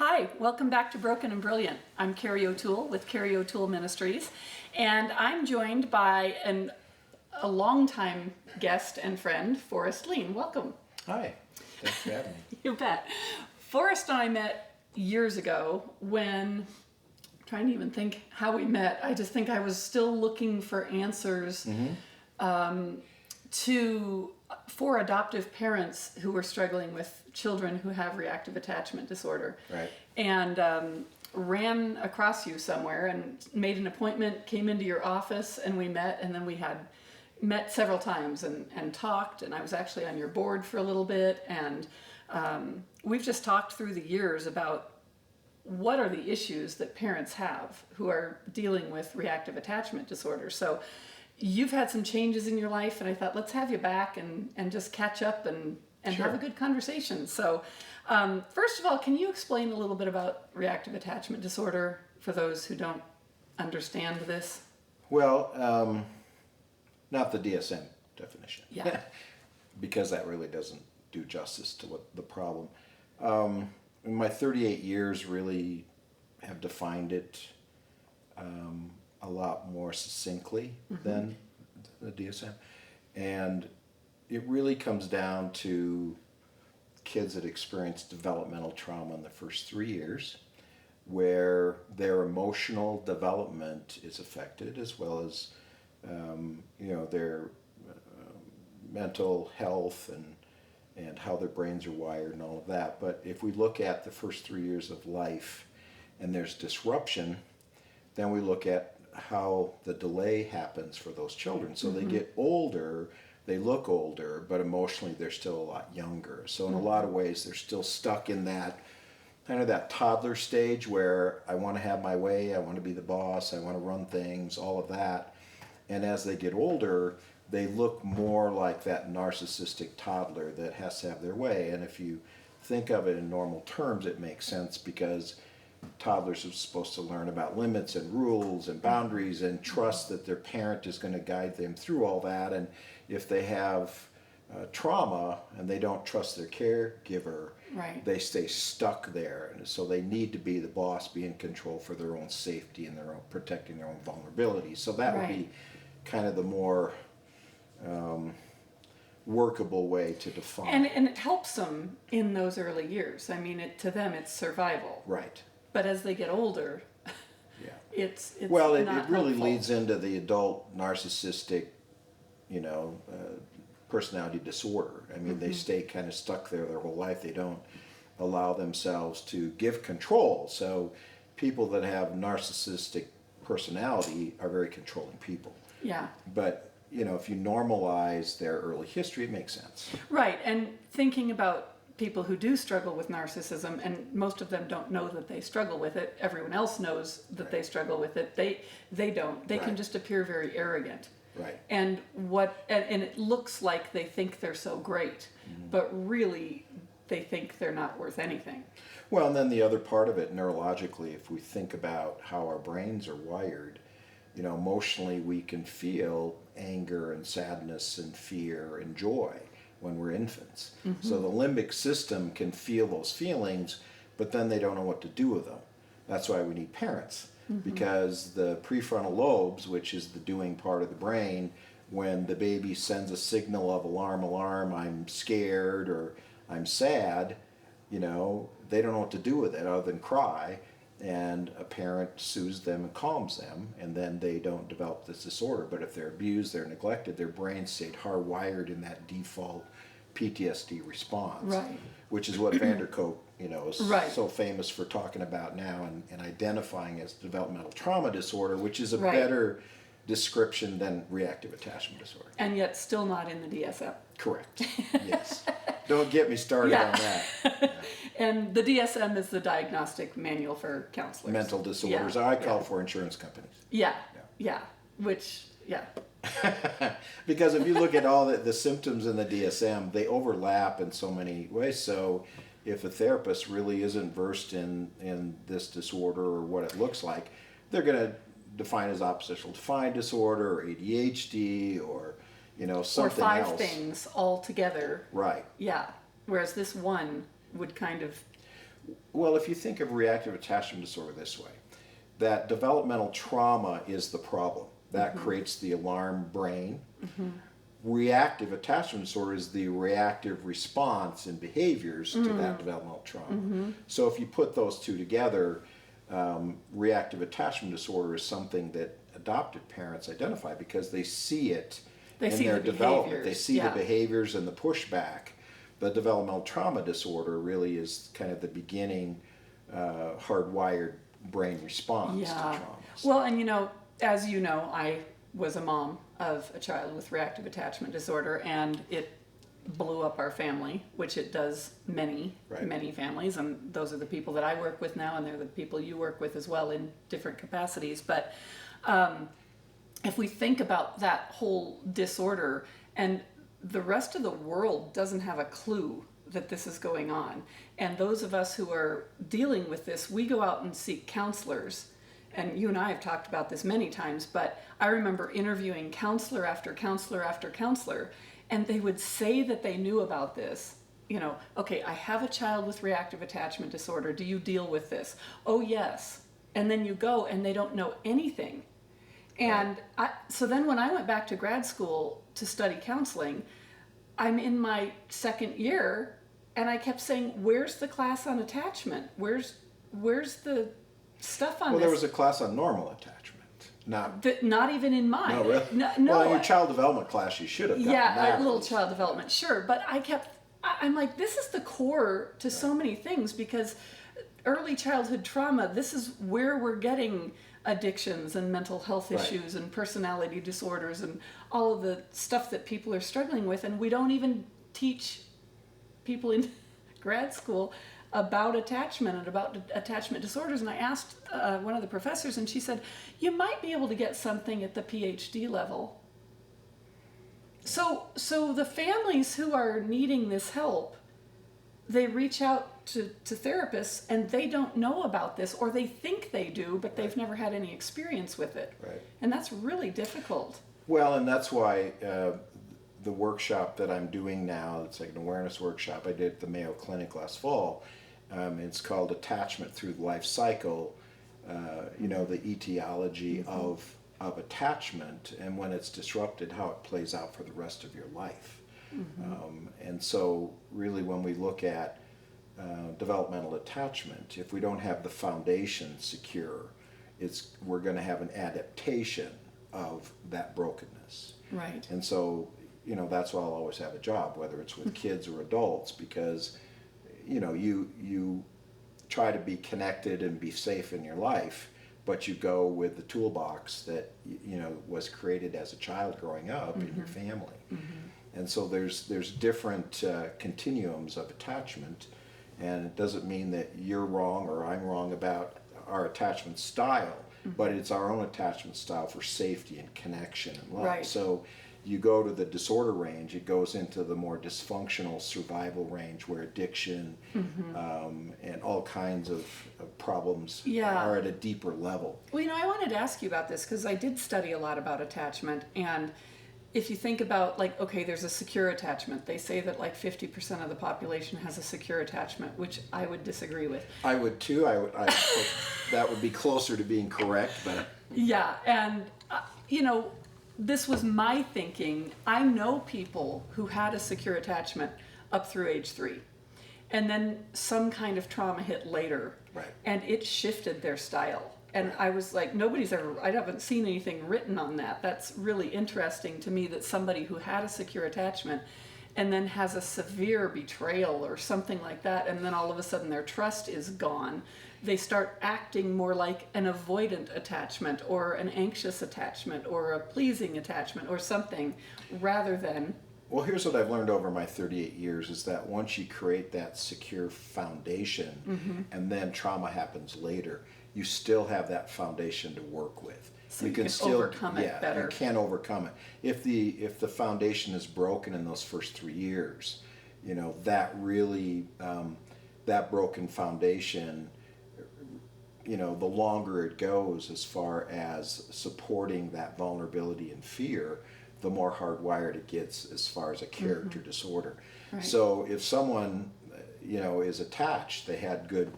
Hi, welcome back to Broken and Brilliant. I'm Carrie O'Toole with Carrie O'Toole Ministries, and I'm joined by a longtime guest and friend, Forrest Lien. Welcome. Hi, thanks for having me. You bet. Forrest and I met years ago when, I'm trying to even think how we met. I just think I was still looking for answers for adoptive parents who were struggling with children who have reactive attachment disorder. Right. And ran across you somewhere and made an appointment, came into your office, and we met, and then we had met several times and talked, and I was actually on your board for a little bit, and we've just talked through the years about what are the issues that parents have who are dealing with reactive attachment disorder. So you've had some changes in your life, and I thought, let's have you back and just catch up and Sure. have a good conversation. So first of all, can you explain a little bit about reactive attachment disorder for those who don't understand this? Well, not the DSM definition. Yeah. Because that really doesn't do justice to what the problem. In my 38 years really have defined it a lot more succinctly than the DSM. And it really comes down to kids that experience developmental trauma in the first 3 years, where their emotional development is affected, as well as their mental health and how their brains are wired and all of that. But if we look at the first 3 years of life and there's disruption, then we look at how the delay happens for those children. So they get older, they look older, but emotionally they're still a lot younger. So in a lot of ways they're still stuck in that kind of that toddler stage where I want to have my way, I want to be the boss, I want to run things, all of that. And as they get older, they look more like that narcissistic toddler that has to have their way. And if you think of it in normal terms, it makes sense, because toddlers are supposed to learn about limits and rules and boundaries and trust that their parent is going to guide them through all that. And if they have trauma and they don't trust their caregiver, Right. they stay stuck there. And so they need to be the boss, be in control for their own safety and their own protecting their own vulnerability. So that would be kind of the more workable way to define. And it helps them in those early years. I mean, to them it's survival. Right. But as they get older, Yeah. it's Well, it not really helpful. leads into the adult narcissistic, personality disorder. I mean, they stay kind of stuck there their whole life. They don't allow themselves to give control. So people that have narcissistic personality are very controlling people. Yeah. But, if you normalize their early history, it makes sense. Right, and thinking about people who do struggle with narcissism, and most of them don't know that they struggle with it. Everyone else knows that they struggle with it. They don't. They can Right. just appear very arrogant. Right. And it looks like they think they're so great, but really they think they're not worth anything. Well, and then the other part of it, neurologically, if we think about how our brains are wired, emotionally we can feel anger and sadness and fear and joy when we're infants. So the limbic system can feel those feelings, but then they don't know what to do with them. That's why we need parents, because the prefrontal lobes, which is the doing part of the brain, when the baby sends a signal of alarm, alarm, I'm scared or I'm sad, they don't know what to do with it other than cry. And a parent soothes them and calms them, and then they don't develop this disorder. But if they're abused, they're neglected, their brain stayed hardwired in that default PTSD response. Right. Which is what Vanderkoop, is Right. so famous for talking about now and identifying as developmental trauma disorder, which is a Right. better description than reactive attachment disorder. And yet still not in the DSM. Correct. Yes. Don't get me started Yeah. on that. And the DSM is the diagnostic manual for counselors. Mental disorders. Yeah. I call for insurance companies. Yeah. Which, Because if you look at all the symptoms in the DSM, they overlap in so many ways. So if a therapist really isn't versed in this disorder or what it looks like, they're going to define it as oppositional defiant disorder or ADHD or something or five else. things all together. Right. Yeah. Whereas this one would kind of Well, if you think of reactive attachment disorder this way, that developmental trauma is the problem. That creates the alarm brain. Reactive attachment disorder is the reactive response and behaviors to that developmental trauma. So if you put those two together, reactive attachment disorder is something that adopted parents identify because they see it in their development. They see the behaviors and the pushback. The developmental trauma disorder really is kind of the beginning hardwired brain response to traumas. Well, and as you know, I was a mom of a child with reactive attachment disorder, and it blew up our family, which it does many families, and those are the people that I work with now, and they're the people you work with as well in different capacities. But if we think about that whole disorder, and the rest of the world doesn't have a clue that this is going on, and those of us who are dealing with this, we go out and seek counselors. And you and I have talked about this many times, but I remember interviewing counselor after counselor after counselor, and they would say that they knew about this. Okay, I have a child with reactive attachment disorder. Do you deal with this? Oh, yes. And then you go and they don't know anything. And so then when I went back to grad school to study counseling, I'm in my second year, and I kept saying, where's the class on attachment? Where's the stuff on this? Well, there was a class on normal attachment. Not even in mine. No, really? No, well, in your child development class, you should have gotten that. Yeah, a little child development, sure. But I'm like, this is the core to so many things, because early childhood trauma, this is where we're getting addictions and mental health issues and personality disorders and all of the stuff that people are struggling with. And we don't even teach people in grad school about attachment and about attachment disorders. And I asked one of the professors, and she said, you might be able to get something at the PhD level. So the families who are needing this help, they reach out to therapists, and they don't know about this, or they think they do, but they've never had any experience with it. Right. And that's really difficult. Well, and that's why the workshop that I'm doing now, it's like an awareness workshop I did at the Mayo Clinic last fall. It's called Attachment Through the Life Cycle, the etiology of attachment, and when it's disrupted, how it plays out for the rest of your life. And so really when we look at developmental attachment, if we don't have the foundation secure, we're going to have an adaptation of that brokenness. Right. And so, that's why I'll always have a job, whether it's with kids or adults, because you try to be connected and be safe in your life, but you go with the toolbox that was created as a child growing up in your family. And so there's different continuums of attachment, and it doesn't mean that you're wrong or I'm wrong about our attachment style, but it's our own attachment style for safety and connection and love. Right. So you go to the disorder range, it goes into the more dysfunctional survival range where addiction and all kinds of problems are at a deeper level. Well, I wanted to ask you about this because I did study a lot about attachment, and if you think about, there's a secure attachment. They say that 50% of the population has a secure attachment, which I would disagree with. I would too. That would be closer to being correct, but... Yeah, and, this was my thinking. I know people who had a secure attachment up through age 3, and then some kind of trauma hit later, and it shifted their style. And I was like, I haven't seen anything written on that. That's really interesting to me, that somebody who had a secure attachment and then has a severe betrayal or something like that, and then all of a sudden their trust is gone. They start acting more like an avoidant attachment or an anxious attachment or a pleasing attachment or something, rather than... Well, here's what I've learned over my 38 years is that once you create that secure foundation and then trauma happens later, you still have that foundation to work with. So you can still overcome it better. You can overcome it. If the foundation is broken in those first 3 years, that really, that broken foundation, the longer it goes as far as supporting that vulnerability and fear, the more hardwired it gets as far as a character disorder. Right. So if someone, is attached, they had good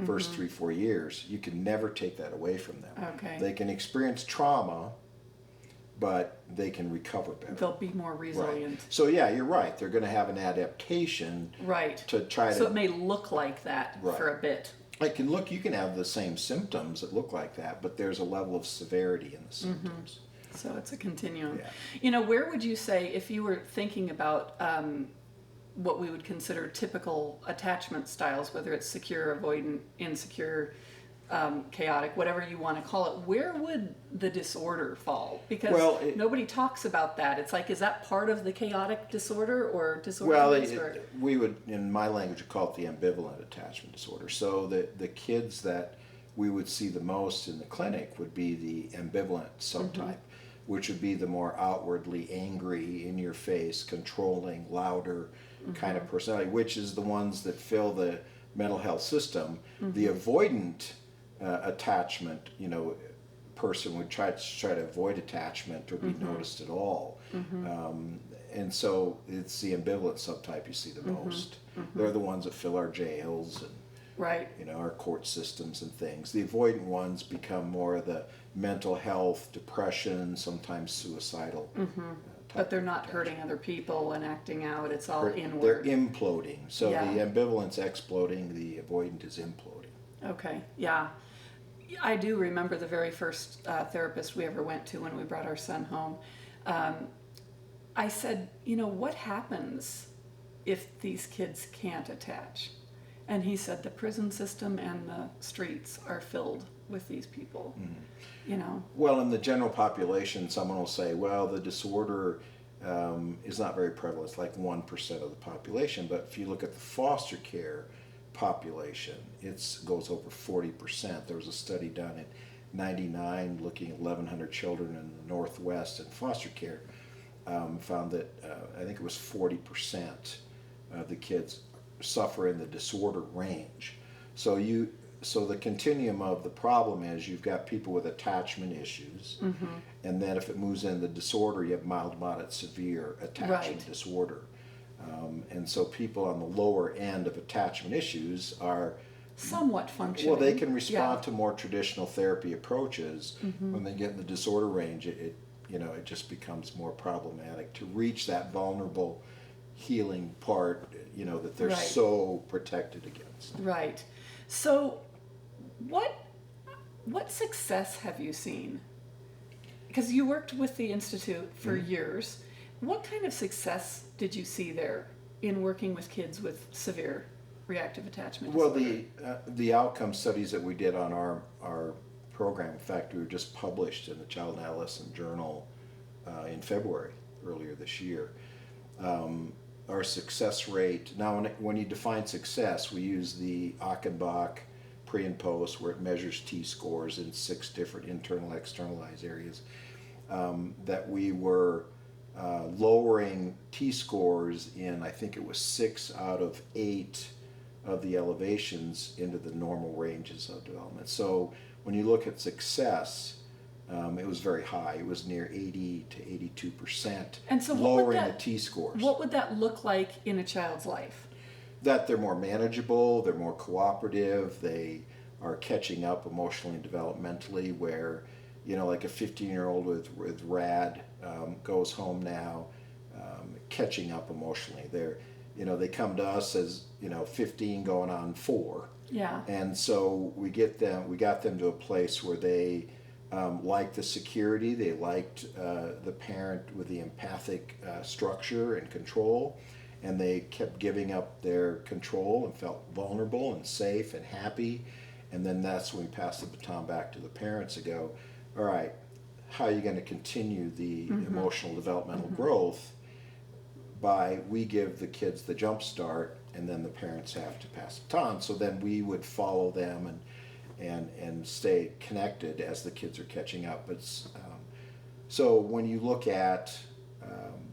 first 3-4 years, you can never take that away from them. Okay. They can experience trauma, but they can recover better. They'll be more resilient. Right. So yeah, you're right. They're going to have an adaptation. Right. To try So to. it may look like that Right. for a bit. You can have the same symptoms that look like that, but there's a level of severity in the symptoms. So it's a continuum. Yeah. Where would you say, if you were thinking about what we would consider typical attachment styles, whether it's secure, avoidant, insecure, chaotic, whatever you want to call it, where would the disorder fall? Because nobody talks about that. It's like, is that part of the chaotic disorder or disorder? Well, we would, in my language, call it the ambivalent attachment disorder. So the kids that we would see the most in the clinic would be the ambivalent subtype, which would be the more outwardly angry, in your face, controlling, louder kind of personality, which is the ones that fill the mental health system. The avoidant attachment, person would try to avoid attachment or be noticed at all. And so it's the ambivalent subtype you see the most. They're the ones that fill our jails and right. Our court systems and things. The avoidant ones become more of the mental health, depression, sometimes suicidal. But they're not hurting other people and acting out. It's all They're inward. imploding. So Yeah. the ambivalent's exploding, the avoidant is imploding. Okay, yeah. I do remember the very first therapist we ever went to when we brought our son home. I said, what happens if these kids can't attach? And he said the prison system and the streets are filled with these people. Well, in the general population, someone will say, well, the disorder is not very prevalent. It's like 1% of the population. But if you look at the foster care population, it goes over 40%. There was a study done in '99 looking at 1,100 children in the Northwest in foster care, found that I think it was 40% of the kids suffer in the disorder range. So the continuum of the problem is you've got people with attachment issues, and then if it moves in the disorder, you have mild, moderate, severe attachment disorder. And so people on the lower end of attachment issues are somewhat functioning. Well, they can respond to more traditional therapy approaches. When they get in the disorder range, it just becomes more problematic to reach that vulnerable healing part, that they're so protected against. Right. So what success have you seen? Because you worked with the Institute for years. What kind of success did you see there in working with kids with severe reactive attachment disorder? Well, the outcome studies that we did on our program, in fact, we were just published in the Child and Adolescent Journal in February, earlier this year. Our success rate, now when you define success, we use the Achenbach pre and post, where it measures T-scores in 6 different internal, externalized areas, that we were lowering T-scores in, I think it was 6 out of 8 of the elevations into the normal ranges of development. So when you look at success, it was very high. It was near 80 to 82%, and so lowering the T-scores. What would that look like in a child's life? That they're more manageable, they're more cooperative, they are catching up emotionally and developmentally, where, like a 15-year-old with RAD goes home now, catching up emotionally. They come to us as, 15 going on 4. Yeah. And so we got them to a place where they liked the security, they liked the parent with the empathic structure and control, and they kept giving up their control and felt vulnerable and safe and happy. And then that's when we pass the baton back to the parents and go, all right, how are you going to continue the emotional developmental growth? We give the kids the jump start, and then the parents have to pass the baton. So then we would follow them and stay connected as the kids are catching up. So when you look at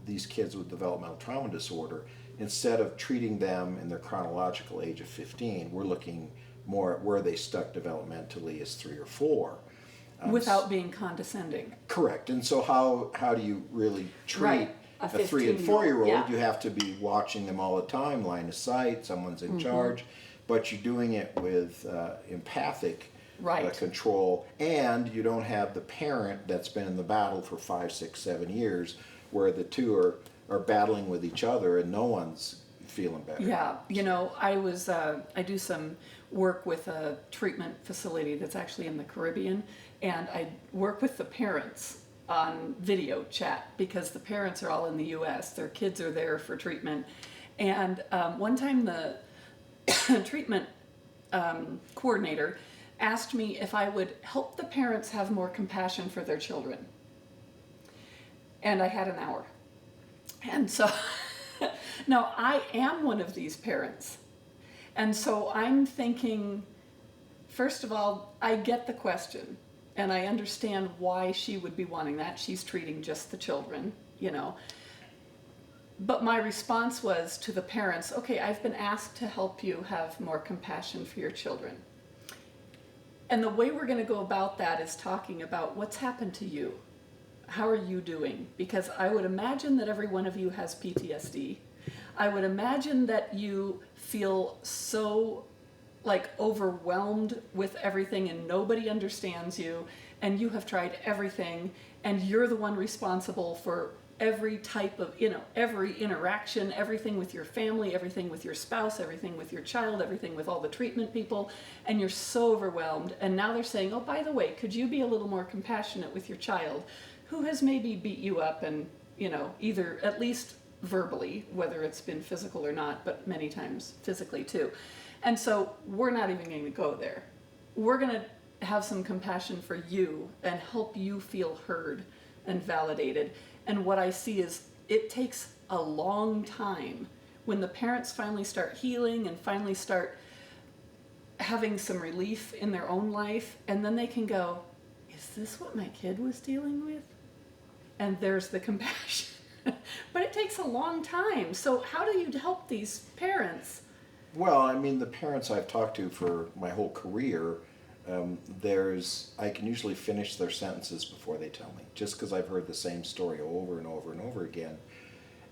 these kids with developmental trauma disorder, instead of treating them in their chronological age of 15, we're looking more at where they stuck developmentally as 3 or 4. Without being condescending. Correct. And so how do you really treat a 3 and 4 year old, yeah. you have to be watching them all the time, line of sight, someone's in charge, but you're doing it with empathic Right. control, and you don't have the parent that's been in the battle for 5, 6, 7 years, where the two are battling with each other and no one's feeling better. Yeah, you know, I do some work with a treatment facility that's actually in the Caribbean, and I work with the parents on video chat because the parents are all in the U.S. Their kids are there for treatment, and one time the treatment coordinator asked me if I would help the parents have more compassion for their children, and I had an hour, and so. Now, I am one of these parents. And so I'm thinking, first of all, I get the question and I understand why she would be wanting that. She's treating just the children, you know. But my response was to the parents, okay, I've been asked to help you have more compassion for your children. And the way we're going to go about that is talking about what's happened to you. How are you doing? Because I would imagine that every one of you has PTSD. I would imagine that you feel so like overwhelmed with everything and nobody understands you, and you have tried everything, and you're the one responsible for every type of, you know, every interaction, everything with your family, everything with your spouse, everything with your child, everything with all the treatment people, and you're so overwhelmed. And now they're saying, oh, by the way, could you be a little more compassionate with your child who has maybe beat you up and, you know, either at least verbally, whether it's been physical or not, but many times physically too. And so we're not even going to go there. We're going to have some compassion for you and help you feel heard and validated. And what I see is it takes a long time when the parents finally start healing and finally start having some relief in their own life, and then they can go, is this what my kid was dealing with? And there's the compassion. But it takes a long time. So how do you help these parents? Well, I mean, the parents I've talked to for my whole career, I can usually finish their sentences before they tell me, just because I've heard the same story over and over and over again.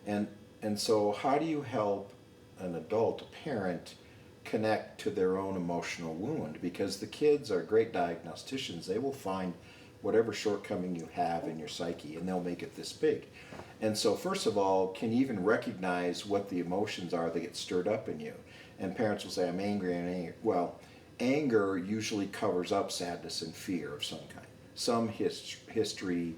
And so how do you help an adult, a parent, connect to their own emotional wound? Because the kids are great diagnosticians. They will find whatever shortcoming you have in your psyche, and they'll make it this big. And so first of all, can you even recognize what the emotions are that get stirred up in you? And parents will say, I'm angry and angry. Well, anger usually covers up sadness and fear of some kind. Some history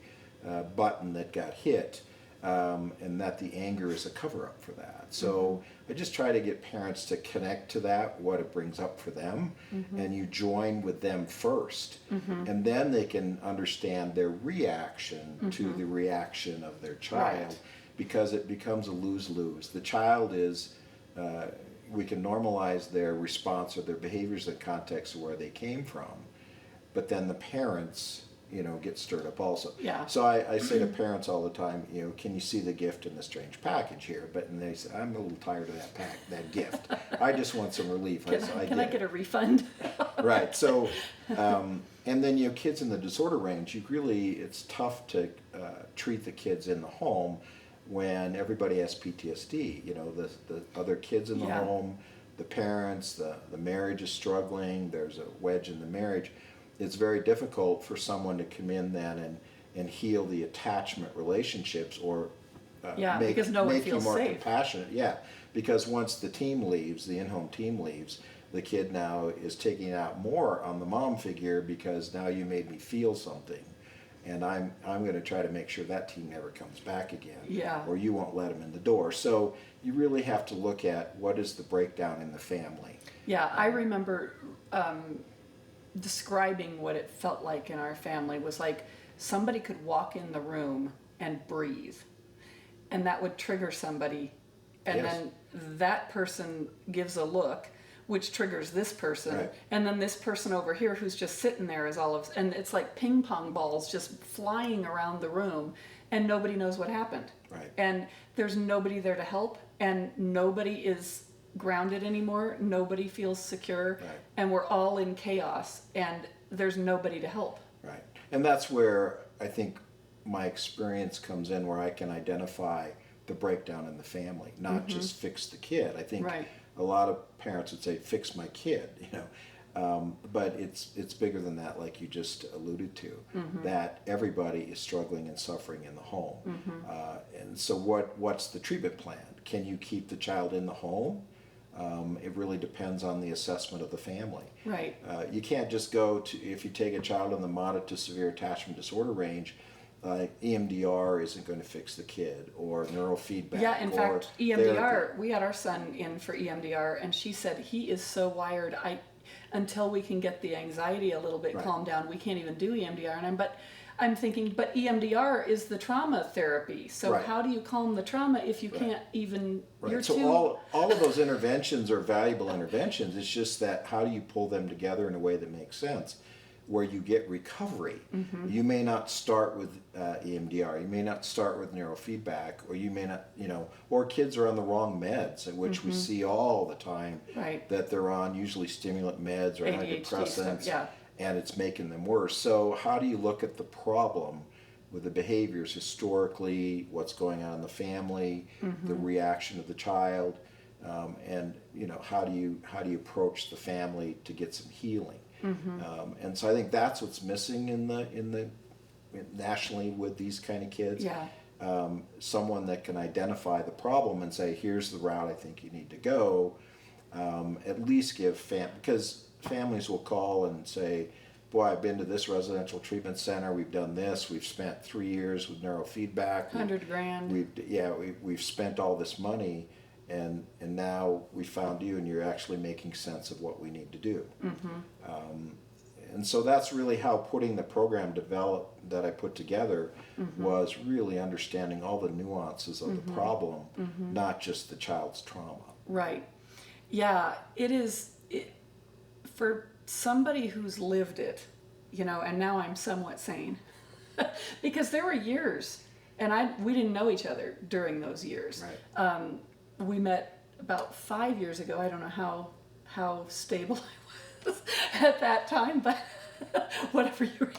button that got hit, and that the anger is a cover-up for that. So I just try to get parents to connect to that, what it brings up for them, and you join with them first, and then they can understand their reaction to the reaction of their child, because it becomes a lose-lose. The child is, we can normalize their response or their behaviors in the context of where they came from, but then the parents, you know, get stirred up also. Yeah. So I say to parents all the time, you know, can you see the gift in the strange package here? And they say, I'm a little tired of that gift. I just want some relief. Can I get a refund? Right. So, and then, you know, kids in the disorder range, it's tough to treat the kids in the home when everybody has PTSD. You know, the other kids in the home, the parents, the marriage is struggling, there's a wedge in the marriage. It's very difficult for someone to come in then and heal the attachment relationships, or because no one make you feels more safe. compassionate. Yeah, because once the team leaves, the in-home team leaves, the kid now is taking out more on the mom figure, because now you made me feel something, and I'm going to try to make sure that team never comes back again. Yeah. Or you won't let them in the door. So you really have to look at what is the breakdown in the family. Yeah, I remember describing what it felt like in our family was like somebody could walk in the room and breathe, and that would trigger somebody, and then that person gives a look, which triggers this person, and then this person over here who's just sitting there is and it's like ping pong balls just flying around the room, and nobody knows what happened. Right. And there's nobody there to help, and nobody is grounded anymore, nobody feels secure, and we're all in chaos, and there's nobody to help. Right. And that's where I think my experience comes in where I can identify the breakdown in the family, not just fix the kid. I think Right. a lot of parents would say, fix my kid, but it's bigger than that, like you just alluded to, that everybody is struggling and suffering in the home. And so what's the treatment plan? Can you keep the child in the home? It really depends on the assessment of the family. Right. You can't just go to, if you take a child in the moderate to severe attachment disorder range, EMDR isn't going to fix the kid, or neurofeedback. Yeah, in or fact, EMDR, therapy. we had our son in for EMDR, and she said he is so wired, until we can get the anxiety a little bit Right. calmed down, we can't even do EMDR. And I'm thinking, but EMDR is the trauma therapy. So Right. how do you calm the trauma if you can't even, Right. you're So too... all of those interventions are valuable interventions. It's just that how do you pull them together in a way that makes sense, where you get recovery. You may not start with EMDR, you may not start with neurofeedback, or you may not, or kids are on the wrong meds, which we see all the time, Right. that they're on usually stimulant meds or ADHD stuff, antidepressants, yeah. and it's making them worse. So how do you look at the problem with the behaviors historically, what's going on in the family, the reaction of the child, and how do you approach the family to get some healing? And so I think that's what's missing nationally with these kind of kids. Yeah. Someone that can identify the problem and say, here's the route I think you need to go. At least give because families will call and say, boy, I've been to this residential treatment center, we've done this, we've spent 3 years with neurofeedback, $100,000. we've spent all this money, and now we found you, and you're actually making sense of what we need to do. And so that's really how putting the program that I put together was really understanding all the nuances of the problem, not just the child's trauma. Right. Yeah, it is, for somebody who's lived it, and now I'm somewhat sane, because there were years, and we didn't know each other during those years. Right. We met about 5 years ago. I don't know how stable I was at that time, but whatever you remember.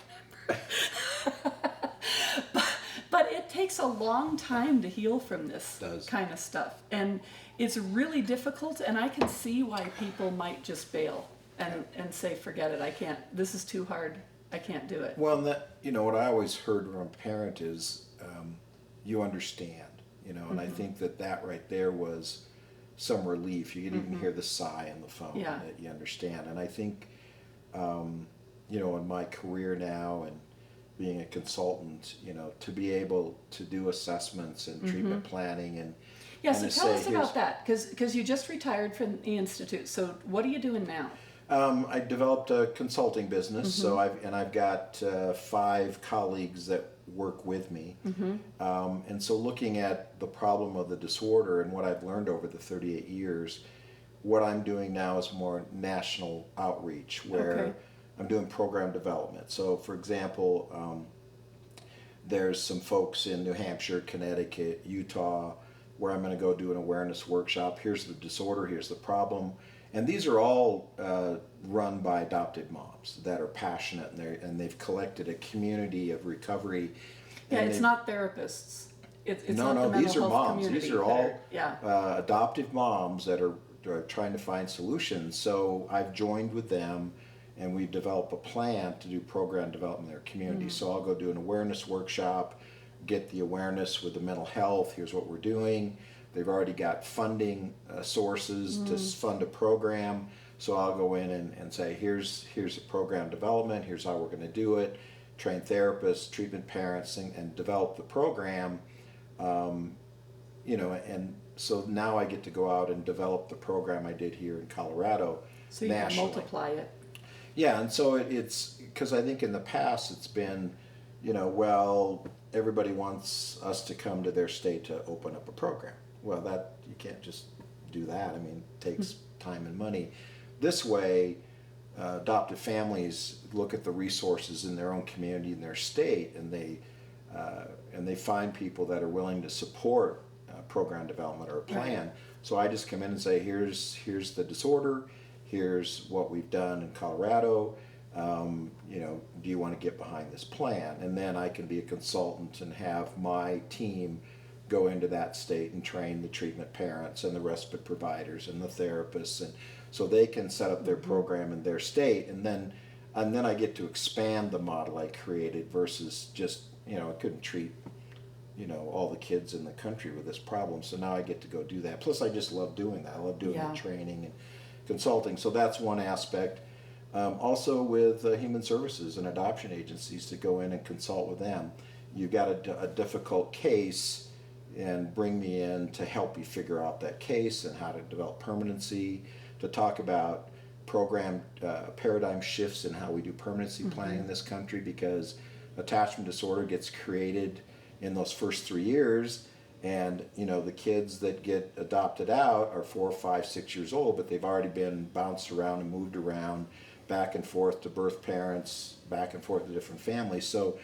But it takes a long time to heal from this kind of stuff. And it's really difficult, and I can see why people might just bail and say, forget it, I can't, this is too hard, I can't do it. Well, what I always heard from a parent is, you understand, and I think that right there was some relief. You could even hear the sigh on the phone that you understand. And I think, in my career now and being a consultant, to be able to do assessments and treatment planning and so tell us about that, because you just retired from the Institute. So what are you doing now? I developed a consulting business, so I've got 5 colleagues that work with me, and so looking at the problem of the disorder and what I've learned over the 38 years, what I'm doing now is more national outreach, where I'm doing program development. So, for example, there's some folks in New Hampshire, Connecticut, Utah, where I'm going to go do an awareness workshop. Here's the disorder, here's the problem. And these are all run by adopted moms that are passionate, and they've collected a community of recovery. Yeah, it's not therapists. It's no, not the mental these are health moms. community These are all adoptive moms that are trying to find solutions. So I've joined with them, and we've developed a plan to do program development in their community. So I'll go do an awareness workshop, get the awareness with the mental health. Here's what we're doing. They've already got funding sources to fund a program. So I'll go in and say, here's a program development, here's how we're going to do it, train therapists, treatment parents, and develop the program. And so now I get to go out and develop the program I did here in Colorado. So you can multiply it. Yeah, and so it's because I think in the past it's been, everybody wants us to come to their state to open up a program. Well, you can't just do that. I mean, it takes time and money. This way, adoptive families look at the resources in their own community, in their state, and they find people that are willing to support program development or a plan. Right. So I just come in and say, here's the disorder, here's what we've done in Colorado, You know, do you want to get behind this plan? And then I can be a consultant and have my team go into that state and train the treatment parents and the respite providers and the therapists, and so they can set up their program in their state, and then I get to expand the model I created versus just, you know, I couldn't treat, you know, all the kids in the country with this problem, so now I get to go do that. Plus I just love doing that. I love doing the training and consulting, so that's one aspect. Also with human services and adoption agencies, to go in and consult with them. You've got a difficult case, and bring me in to help you figure out that case and how to develop permanency, to talk about program paradigm shifts in how we do permanency planning in this country, because attachment disorder gets created in those first 3 years, and you know, the kids that get adopted out are 4, 5, 6 years old, but they've already been bounced around and moved around back and forth to birth parents, back and forth to different families. So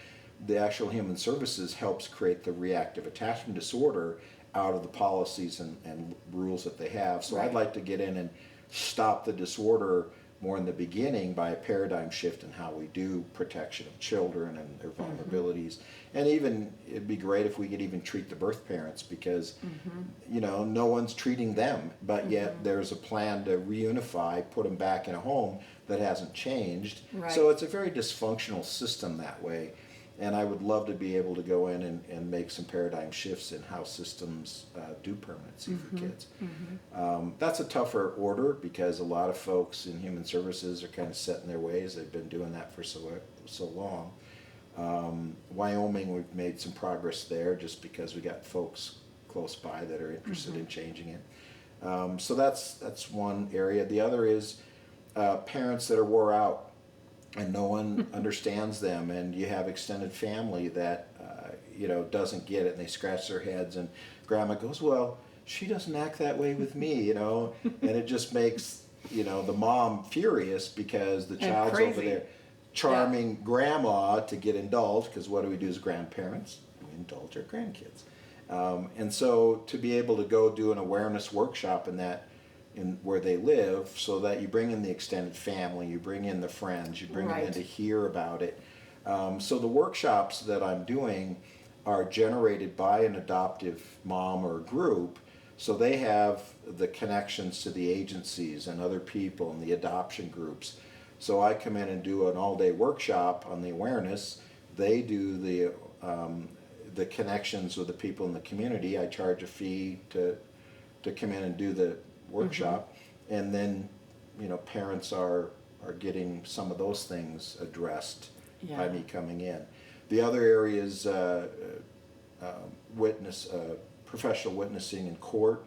the actual human services helps create the reactive attachment disorder out of the policies and rules that they have. So I'd like to get in and stop the disorder more in the beginning by a paradigm shift in how we do protection of children and their vulnerabilities. And even it'd be great if we could even treat the birth parents, because you know, no one's treating them, but yet there's a plan to reunify, put them back in a home that hasn't changed. So it's a very dysfunctional system that way. And I would love to be able to go in and make some paradigm shifts in how systems do permanency for kids. That's a tougher order, because a lot of folks in human services are kind of set in their ways. They've been doing that for so long. Wyoming, we've made some progress there just because we got folks close by that are interested in changing it. So that's one area. The other is parents that are wore out and no one understands them, and you have extended family that you know, doesn't get it, and they scratch their heads, and grandma goes, well, she doesn't act that way with me, you know, and it just makes, you know, the mom furious because the child's over there charming grandma to get indulged, because what do we do as grandparents? We indulge our grandkids. And so to be able to go do an awareness workshop in where they live, so that you bring in the extended family, you bring in the friends, you bring them in to hear about it. So the workshops that I'm doing are generated by an adoptive mom or group, so they have the connections to the agencies and other people and the adoption groups. So I come in and do an all-day workshop on the awareness. They do the connections with the people in the community. I charge a fee to come in and do the workshop, and then, you know, parents are getting some of those things addressed by me coming in. The other area is professional witnessing in court.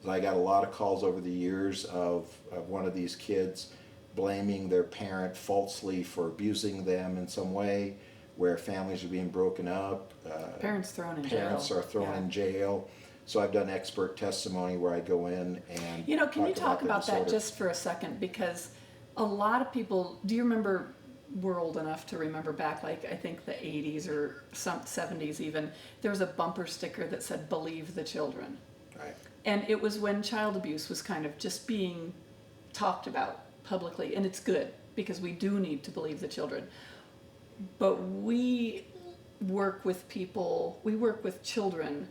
I got a lot of calls over the years of one of these kids blaming their parent falsely for abusing them in some way, where families are being broken up. Parents thrown in Parents jail. are thrown in jail. So I've done expert testimony where I go in and You know, can you talk about that disorder. just for a second? Because a lot of people, do you remember, we're old enough to remember back, like I think the 80s or some 70s even, there was a bumper sticker that said, "Believe the children." Right. And it was when child abuse was kind of just being talked about publicly, and it's good, because we do need to believe the children. But we work with children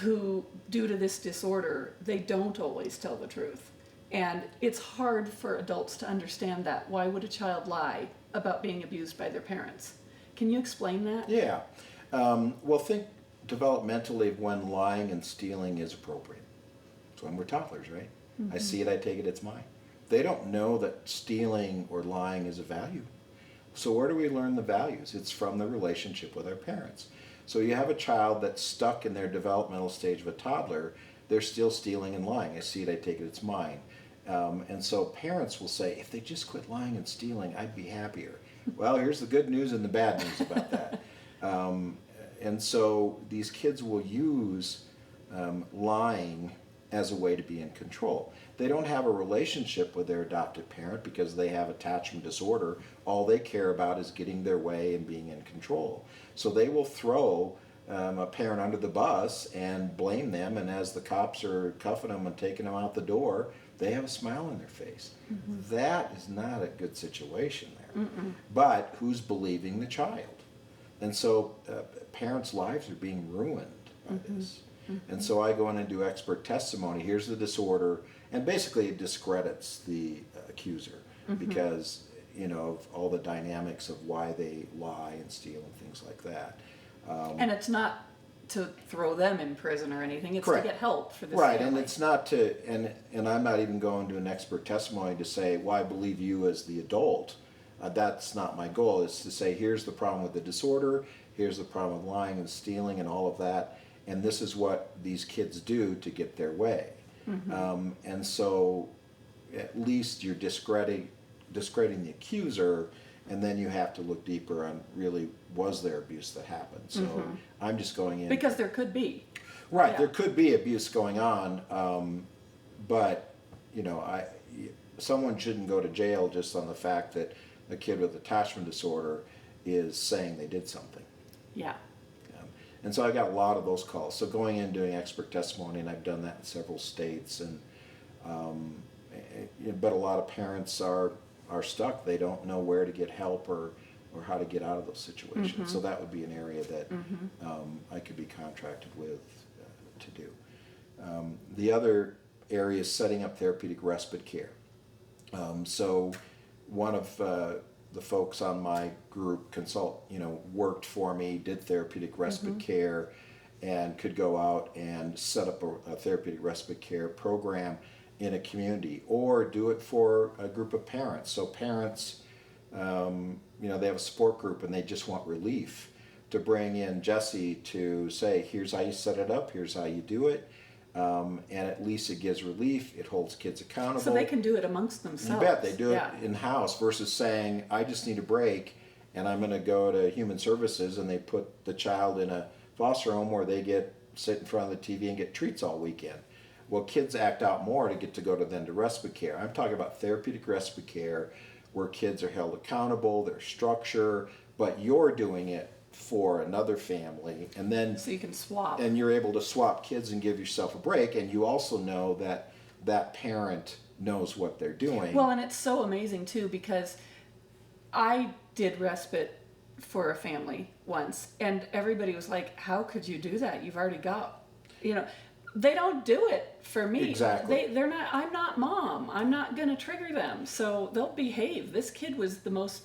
who, due to this disorder, they don't always tell the truth. And it's hard for adults to understand that. Why would a child lie about being abused by their parents? Can you explain that? Yeah. Well, think developmentally of when lying and stealing is appropriate. It's when we're toddlers, right? I see it, I take it, it's mine. They don't know that stealing or lying is a value. So where do we learn the values? It's from the relationship with our parents. So you have a child that's stuck in their developmental stage of a toddler, they're still stealing and lying. I see it, I take it, it's mine. And so parents will say, if they just quit lying and stealing, I'd be happier. Well, here's the good news and the bad news about that. And so these kids will use lying as a way to be in control. They don't have a relationship with their adoptive parent because they have attachment disorder. All they care about is getting their way and being in control. So they will throw a parent under the bus and blame them, and as the cops are cuffing them and taking them out the door, they have a smile on their face. That is not a good situation there. Mm-mm. But who's believing the child? And so parents' lives are being ruined by this. And so I go in and do expert testimony. Here's the disorder, and basically it discredits the accuser because, you know, of all the dynamics of why they lie and steal and things like that. And it's not to throw them in prison or anything. It's Correct. to get help for this Right, family. and it's not to, and I'm not even going to an expert testimony to say, well, I believe you as the adult. That's not my goal. It's to say, here's the problem with the disorder, here's the problem with lying and stealing and all of that, and this is what these kids do to get their way. And so at least you're discrediting the accuser, and then you have to look deeper on really, was there abuse that happened? So I'm just going in. Because there could be. Right, Yeah. there could be abuse going on, but, you know, someone shouldn't go to jail just on the fact that a kid with attachment disorder is saying they did something. Yeah. And so I got a lot of those calls. So going in doing expert testimony, and I've done that in several states, and but a lot of parents are stuck. They don't know where to get help or how to get out of those situations. So that would be an area that I could be contracted with to do. The other area is setting up therapeutic respite care. So one of the folks on my group worked for me, did therapeutic respite care, and could go out and set up a therapeutic respite care program in a community, or do it for a group of parents. So parents, they have a support group and they just want relief, to bring in Jesse to say, here's how you set it up, here's how you do it, and at least it gives relief, it holds kids accountable. So they can do it amongst themselves. You bet, they do it in-house versus saying, I just need a break and I'm going to go to Human Services, and they put the child in a foster home where they sit in front of the TV and get treats all weekend. Well, kids act out more to get to go to respite care. I'm talking about therapeutic respite care where kids are held accountable, there's structure, but you're doing it for another family, and then so you can swap, and you're able to swap kids and give yourself a break, and you also know that that parent knows what they're doing. Well, and it's so amazing too, because I did respite for a family once, and everybody was like, how could you do that? You've already got, they don't do it for me. Exactly. They're not, I'm not mom. I'm not going to trigger them. So they'll behave. This kid was the most,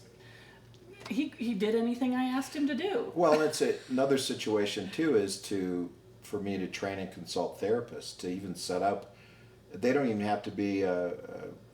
he did anything I asked him to do. Well, it's another situation too, is for me to train and consult therapists to even set up. They don't even have to be an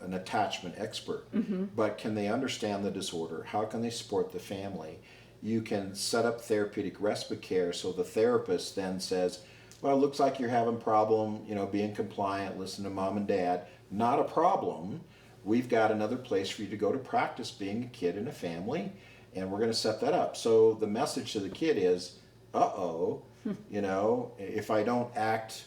attachment expert, but can they understand the disorder? How can they support the family? You can set up therapeutic respite care, so the therapist then says, well, it looks like you're having a problem, being compliant, listen to mom and dad. Not a problem. We've got another place for you to go to practice being a kid in a family, and we're going to set that up. So the message to the kid is, if I don't act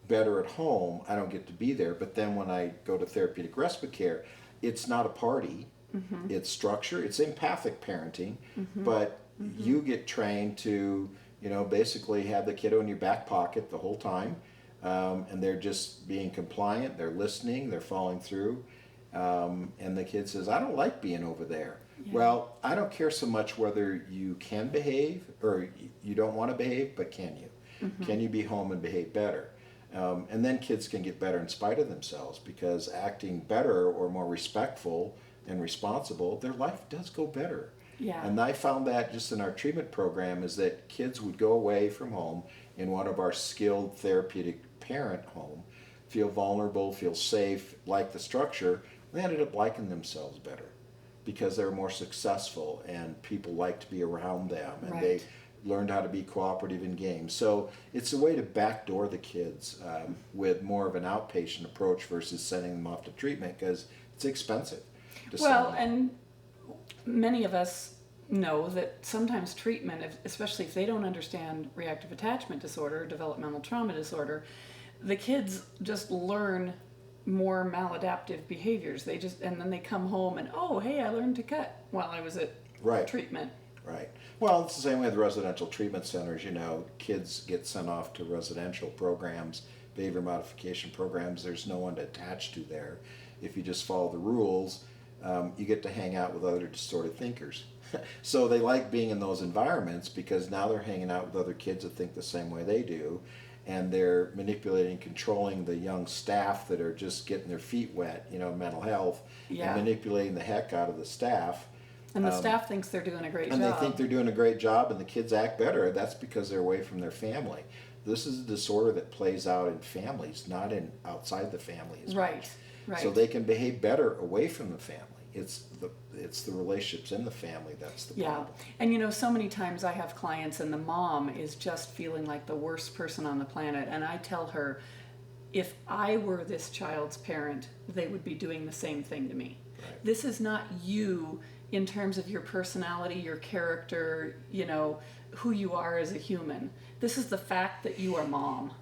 better at home, I don't get to be there. But then when I go to therapeutic respite care, it's not a party. It's structure. It's empathic parenting, but you get trained to basically have the kiddo in your back pocket the whole time, and they're just being compliant, they're listening, they're following through, and the kid says, I don't like being over there. Yeah. Well, I don't care so much whether you can behave or you don't want to behave, but can you? Can you be home and behave better? And then kids can get better in spite of themselves, because acting better or more respectful and responsible, their life does go better. Yeah. And I found that just in our treatment program is that kids would go away from home in one of our skilled therapeutic parent home, feel vulnerable, feel safe, like the structure. They ended up liking themselves better because they were more successful and people liked to be around them, and they learned how to be cooperative in games. So it's a way to backdoor the kids with more of an outpatient approach versus sending them off to treatment, because it's expensive to send them. And many of us know that sometimes treatment, especially if they don't understand reactive attachment disorder, developmental trauma disorder, the kids just learn more maladaptive behaviors. And then they come home and, oh, hey, I learned to cut while I was at treatment. Right. Well, it's the same way with residential treatment centers. Kids get sent off to residential programs behavior modification programs, there's no one to attach to there. If you just follow the rules, you get to hang out with other distorted thinkers. So they like being in those environments because now they're hanging out with other kids that think the same way they do, and they're manipulating, controlling the young staff that are just getting their feet wet, mental health, Yeah. and manipulating the heck out of the staff. And the staff thinks they're doing a great And job. they think they're doing a great job, and the kids act better. That's because they're away from their family. This is a disorder that plays out in families, not in outside the family as Right, much. right. So they can behave better away from the family. It's the relationships in the family that's the Yeah. problem. And so many times I have clients and the mom is just feeling like the worst person on the planet. And I tell her, if I were this child's parent, they would be doing the same thing to me. Right. This is not you in terms of your personality, your character, who you are as a human. This is the fact that you are mom.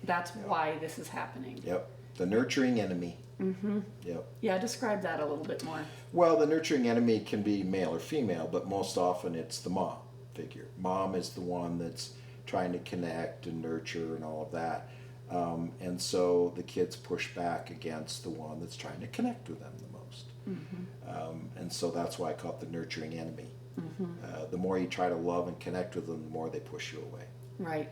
That's why this is happening. Yep. The nurturing enemy. Mm-hmm. Yep. Yeah, describe that a little bit more. Well, the nurturing enemy can be male or female, but most often it's the mom figure. Mom is the one that's trying to connect and nurture and all of that. And so the kids push back against the one that's trying to connect with them the most. Mm-hmm. And so that's why I call it the nurturing enemy. Mm-hmm. The more you try to love and connect with them, the more they push you away. Right,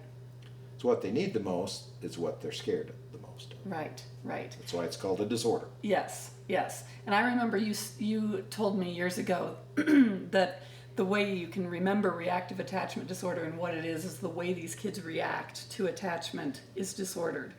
So what they need the most is what they're scared of the most of. right, right. That's why it's called a disorder. Yes, yes. And I remember you told me years ago that the way you can remember reactive attachment disorder and what it is the way these kids react to attachment is disordered.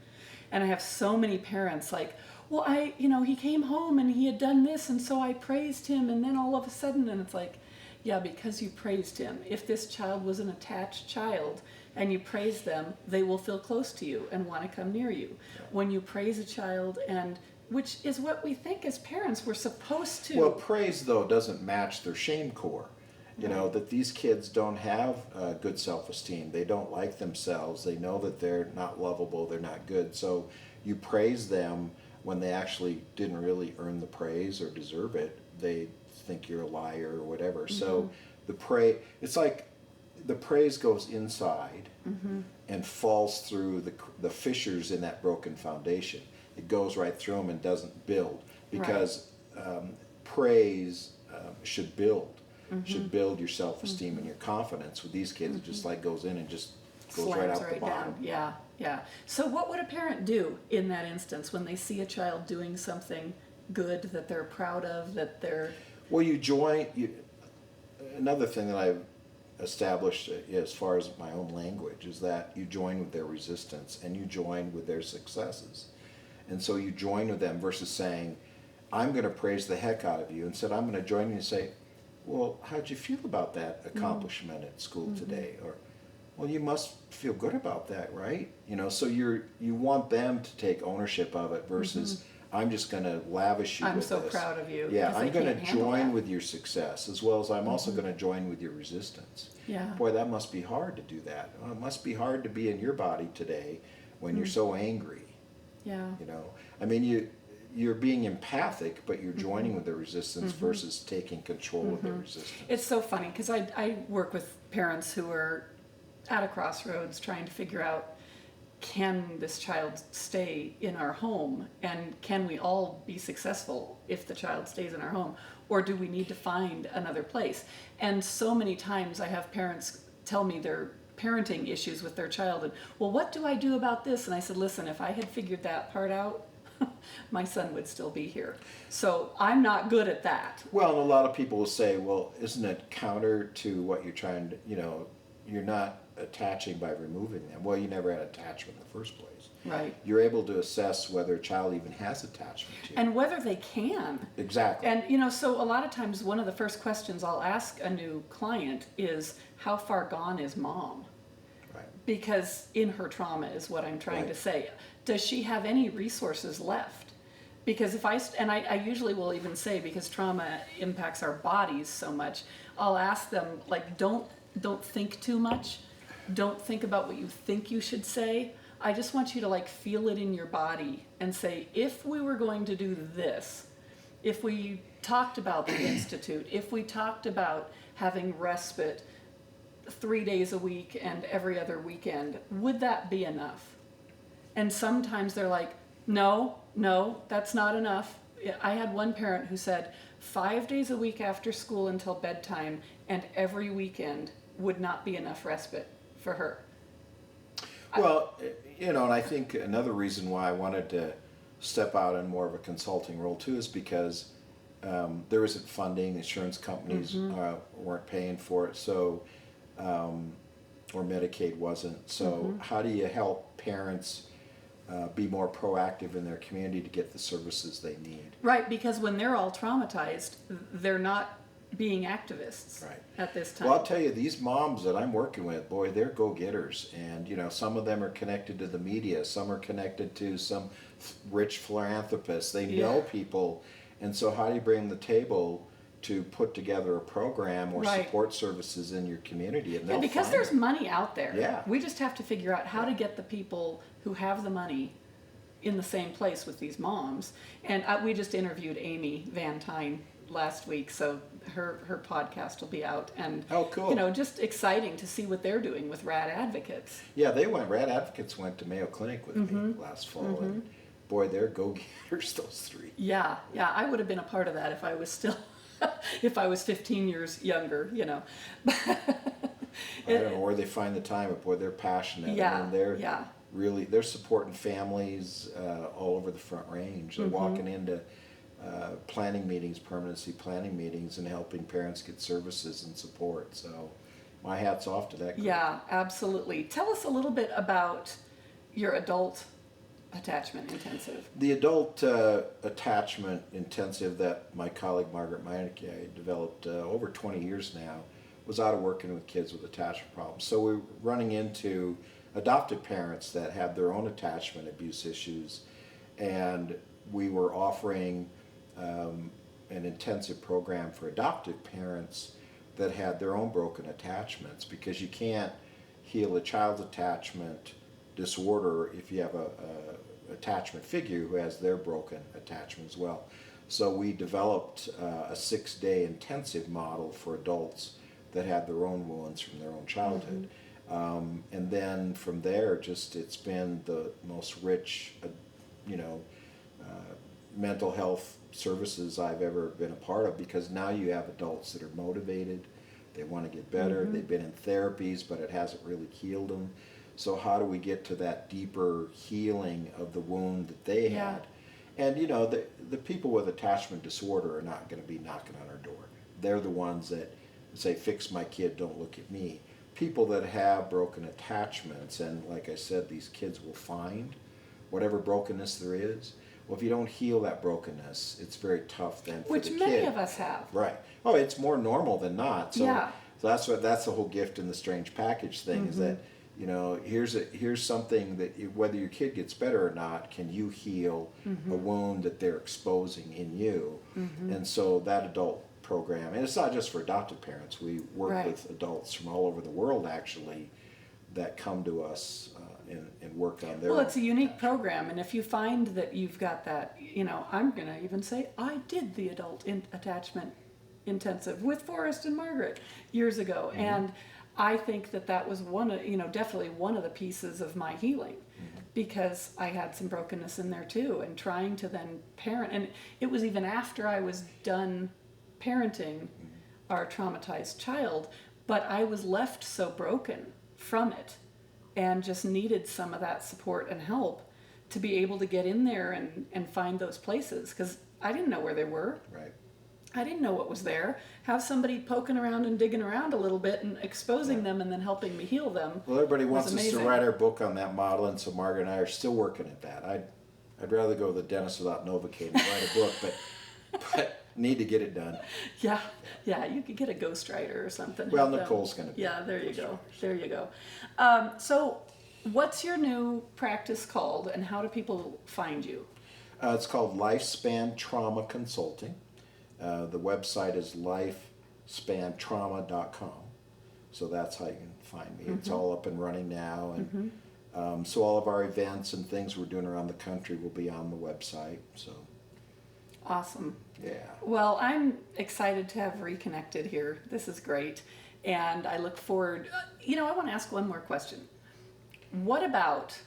And I have so many parents like, well, he came home and he had done this, and so I praised him, and then all of a sudden, and it's like, yeah, because you praised him. If this child was an attached child and you praise them, they will feel close to you and want to come near you. When you praise a child, and which is what we think as parents we're supposed to. Well, praise, though, doesn't match their shame core. That these kids don't have good self-esteem. They don't like themselves. They know that they're not lovable. They're not good. So you praise them when they actually didn't really earn the praise or deserve it. They think you're a liar or whatever. So it's like the praise goes inside and falls through the fissures in that broken foundation. It goes right through them and doesn't build, because praise should build. Should build your self-esteem and your confidence. With these kids, it just like goes in and just goes right out the bottom. Down. Yeah, yeah. So what would a parent do in that instance when they see a child doing something good that they're proud of, that they're... Well, another thing that I've established as far as my own language is that you join with their resistance and you join with their successes. And so you join with them versus saying, I'm going to praise the heck out of you. Instead, I'm going to join you and say, well, how'd you feel about that accomplishment at school today? Or, well, you must feel good about that, right? So you want them to take ownership of it versus I'm just going to lavish you I'm with so this. proud of you. Yeah, 'cause I'm they going can't to handle join that. with your success as well as I'm also going to join with your resistance. Yeah. Boy, that must be hard to do that. Well, it must be hard to be in your body today when you're so angry. Yeah. I mean, you're being empathic, but you're joining with the resistance versus taking control of the resistance. It's so funny because I work with parents who are at a crossroads trying to figure out, can this child stay in our home, and can we all be successful if the child stays in our home, or do we need to find another place? And so many times I have parents tell me their parenting issues with their child, and, well, what do I do about this? And I said, listen, if I had figured that part out, my son would still be here. So I'm not good at that. Well, and a lot of people will say, well, isn't it counter to what you're trying to, you're not attaching by removing them. Well, you never had attachment in the first place. Right. You're able to assess whether a child even has attachment to you. And whether they can. Exactly. And, so a lot of times one of the first questions I'll ask a new client is, how far gone is mom? Right. Because in her trauma is what I'm trying Right. to say. Does she have any resources left? Because if I usually will even say, because trauma impacts our bodies so much, I'll ask them, like, don't think too much. Don't think about what you think you should say. I just want you to feel it in your body and say, if we were going to do this, if we talked about the Institute, if we talked about having respite 3 days a week and every other weekend, would that be enough? And sometimes they're like, no, that's not enough. I had one parent who said 5 days a week after school until bedtime and every weekend would not be enough respite for her. Well, and I think another reason why I wanted to step out in more of a consulting role too is because there isn't funding. Insurance companies weren't paying for it, so or Medicaid wasn't. So how do you help parents be more proactive in their community to get the services they need? Right, because when they're all traumatized, they're not being activists at this time. Well, I'll tell you, these moms that I'm working with, boy, they're go-getters. And, some of them are connected to the media. Some are connected to some rich philanthropists. They know people. And so how do you bring them to the table to put together a program or support services in your community? And because there's money out there. Yeah. We just have to figure out how to get the people who have the money in the same place with these moms. And we just interviewed Amy Van Tyne last week, so her podcast will be out, and oh, cool. Just exciting to see what they're doing with RAD advocates. Yeah, RAD advocates went to Mayo Clinic with me last fall, and boy, they're go-getters, those three. Yeah, I would have been a part of that if I was still if I was 15 years younger, I don't know where they find the time, but boy, they're passionate. Yeah, I mean, they're supporting families all over the Front Range. They're walking into planning meetings, permanency planning meetings, and helping parents get services and support. So my hat's off to that group. Yeah, absolutely. Tell us a little bit about your adult attachment intensive. The adult attachment intensive that my colleague Margaret Meineke developed over 20 years now was out of working with kids with attachment problems. So we're running into adopted parents that have their own attachment abuse issues, and we were offering an intensive program for adoptive parents that had their own broken attachments, because you can't heal a child's attachment disorder if you have a attachment figure who has their broken attachment as well. So we developed a 6-day intensive model for adults that had their own wounds from their own childhood. And then from there, it's been the most rich, mental health services I've ever been a part of, because now you have adults that are motivated, they want to get better, they've been in therapies, but it hasn't really healed them. So how do we get to that deeper healing of the wound that they had? And the people with attachment disorder are not going to be knocking on our door. They're the ones that say, fix my kid, don't look at me. People that have broken attachments, and like I said, these kids will find whatever brokenness there is. Well, if you don't heal that brokenness, it's very tough then for the kid. Which many of us have. Right. Oh, it's more normal than not. So, so that's the whole gift in the strange package thing, is that, here's something that whether your kid gets better or not, can you heal a wound that they're exposing in you? And so that adult program, and it's not just for adopted parents, we work with adults from all over the world actually that come to us and work on their Well, it's a unique program, and if you find that you've got that, I'm going to even say I did the adult attachment intensive with Forrest and Margaret years ago, and I think that was one of, definitely one of the pieces of my healing, because I had some brokenness in there too, and trying to then parent, and it was even after I was done parenting our traumatized child, but I was left so broken from it and just needed some of that support and help to be able to get in there and find those places, because I didn't know where they were. Right. I didn't know what was there. Have somebody poking around and digging around a little bit and exposing them and then helping me heal them. Well, everybody wants us to write our book on that model, and so Margaret and I are still working at that. I'd rather go to the dentist without Novocaine and write a book, but need to get it done. Yeah, you could get a ghostwriter or something. Well, Nicole's going to be. Yeah, there you go. So what's your new practice called, and how do people find you? It's called Lifespan Trauma Consulting. The website is lifespantrauma.com. So that's how you can find me. It's all up and running now. And so all of our events and things we're doing around the country will be on the website. So. Awesome. Yeah. Well, I'm excited to have reconnected here. This is great. And I look forward. I want to ask one more question. What about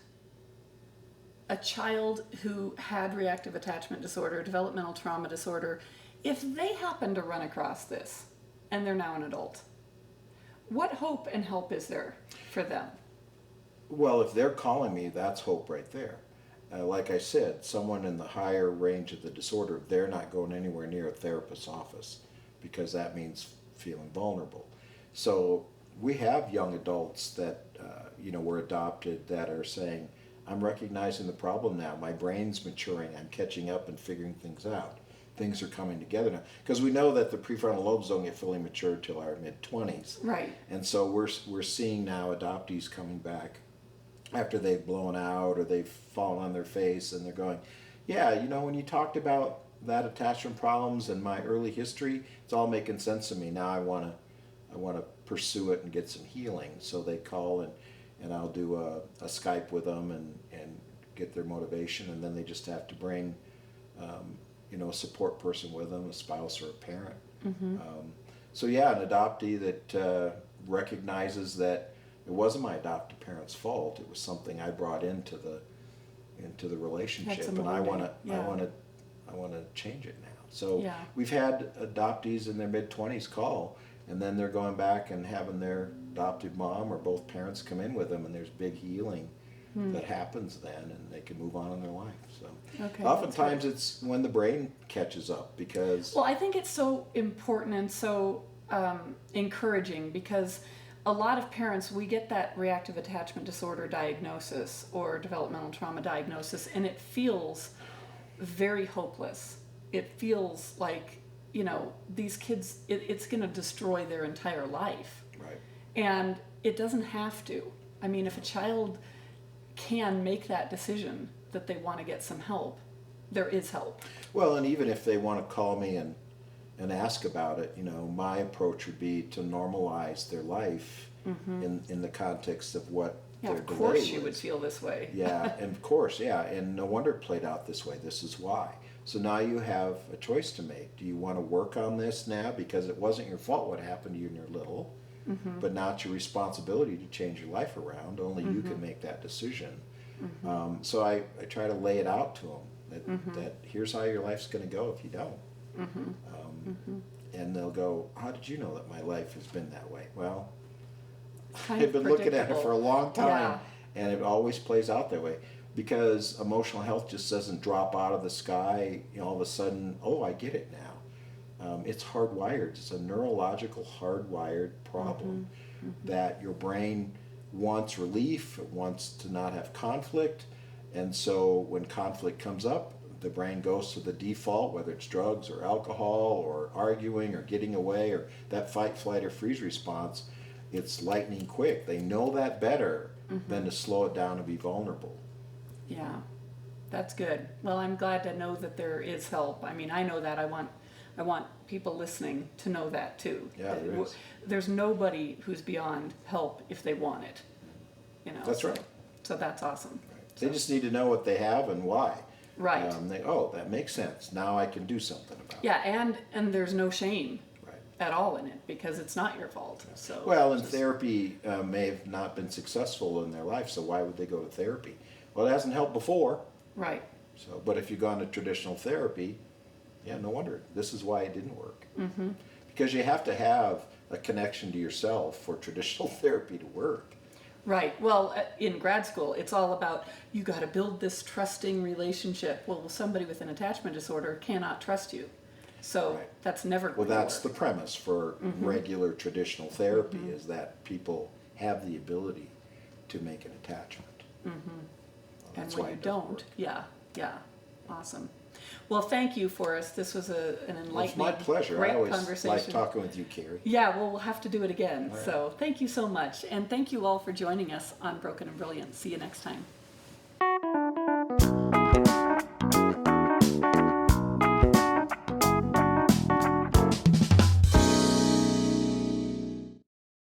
a child who had reactive attachment disorder, developmental trauma disorder, if they happen to run across this and they're now an adult, what hope and help is there for them? Well, if they're calling me, that's hope right there. Like I said, someone in the higher range of the disorder, they're not going anywhere near a therapist's office because that means feeling vulnerable. So we have young adults that were adopted that are saying, I'm recognizing the problem now. My brain's maturing. I'm catching up and figuring things out. Things are coming together now. Because we know that the prefrontal lobes don't get fully matured till our mid-20s. Right. And so we're seeing now adoptees coming back after they've blown out or they've fallen on their face and they're going, yeah, when you talked about that attachment problems and my early history, it's all making sense to me. Now I want to pursue it and get some healing. So they call and I'll do a Skype with them and get their motivation, and then they just have to bring a support person with them, a spouse or a parent. Mm-hmm. So yeah, an adoptee that recognizes that it wasn't my adoptive parents' fault. It was something I brought into the relationship, and I want to change it now. So Yeah. we've had adoptees in their mid-20s call, and then they're going back and having their adoptive mom or both parents come in with them, and there's big healing that happens then, and they can move on in their life. So Okay, oftentimes it's when the brain catches up because Well, I think it's so important and so encouraging, because a lot of parents, we get that reactive attachment disorder diagnosis or developmental trauma diagnosis, and it feels very hopeless. It feels like, these kids, it's going to destroy their entire life. right. And it doesn't have to. I mean, if a child can make that decision that they want to get some help, there is help. Well, and even if they want to call me and ask about it, my approach would be to normalize their life in the context of what Yeah, their of delay course you was. would feel this way. Yeah, and of course, yeah, and no wonder it played out this way. This is why. So now you have a choice to make. Do you want to work on this now because it wasn't your fault what happened to you when you were little, but now it's your responsibility to change your life around. Only you can make that decision. So I try to lay it out to them that here's how your life's going to go if you don't. And they'll go, how did you know that my life has been that way? Well, Kind I've of been looking at it predictable. for a long time, Yeah. and it always plays out that way because emotional health just doesn't drop out of the sky. All of a sudden, oh, I get it now. It's hardwired. It's a neurological hardwired problem that your brain wants relief. It wants to not have conflict, and so when conflict comes up, the brain goes to the default, whether it's drugs or alcohol or arguing or getting away or that fight, flight, or freeze response. It's lightning quick. They know that better than to slow it down and be vulnerable. Yeah, that's good. Well, I'm glad to know that there is help. I mean, I know that. I want people listening to know that too. Yeah, there is. There's nobody who's beyond help if they want it. That's so, right. So that's awesome. They just need to know what they have and why. Right. That makes sense. Now I can do something about it. Yeah, and there's no shame Right. at all in it because it's not your fault. So Well, and therapy may have not been successful in their life, so why would they go to therapy? Well, it hasn't helped before. Right. So, but if you've gone to traditional therapy, yeah, no wonder. This is why it didn't work. Because you have to have a connection to yourself for traditional therapy to work. Right. Well, in grad school, it's all about you got to build this trusting relationship. Well, somebody with an attachment disorder cannot trust you. So Right. that's never Well, going to that's work. the premise for regular traditional therapy is that people have the ability to make an attachment. Well, And that's when why you it doesn't don't, work. yeah. Awesome. Well, thank you, Forrest. This was an enlightening, Well, it's my pleasure. great I always conversation. like talking with you, Carrie. Yeah, well, we'll have to do it again. All right. So thank you so much. And thank you all for joining us on Broken and Brilliant. See you next time.